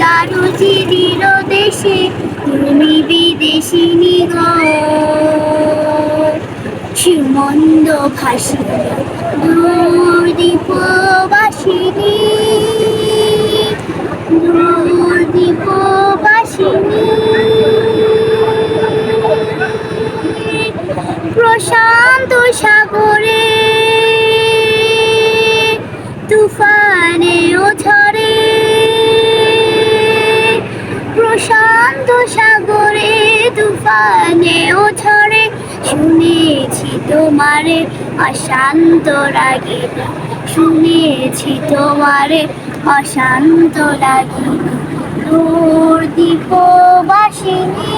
দারুচিনির দেশে তুমি বিদেশিনী গো। সুমন্দ ভাসিনী দূর দীপবাসিনী, দূর দীপবাসিনী। প্রশান্ত সাগরে তুফানে ও ঝড়ে, প্রশান্ত সাগরে তুফানে ও ঝড়ে শুনেছি তোমারে অশান্ত রাগিনী, শুনেছি তোমারে অশান্ত রাগিনী। দূর দীপবাসিনী,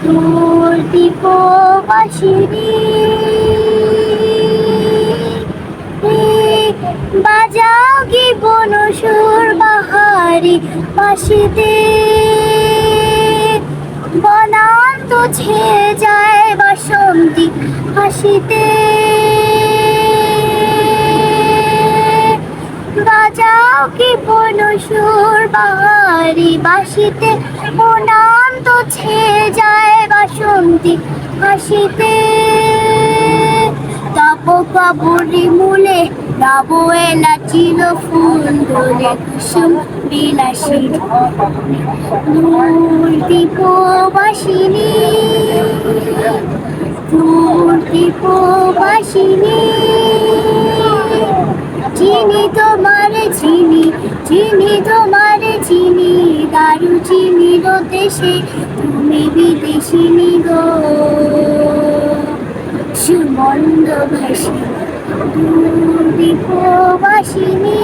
দূর দীপবাসিনী। বাজাও গে বনসুর বাহারি বাঁশিতে, বনান্ত ছেয়ে যায় বাসন্তী হাসিতে। বাজাও গে বনসুর বাহারি বাঁশিতে, বনান্ত ছেয়ে যায় বাসন্তী হাসিতে। তপ কবরী মূলে নব এলাচিল ফুল দোলে কুসুম বিলাসী। দূর দীপবাসিনী, দূর দীপবাসিনী। চিনি তোমারে চিনি, চিনি তোমারে চিনি, দারুচিনির দেশে তুমি বিদেশিনী গো। সুমন্দ ভাসিনী দূর দীপবাসিনী।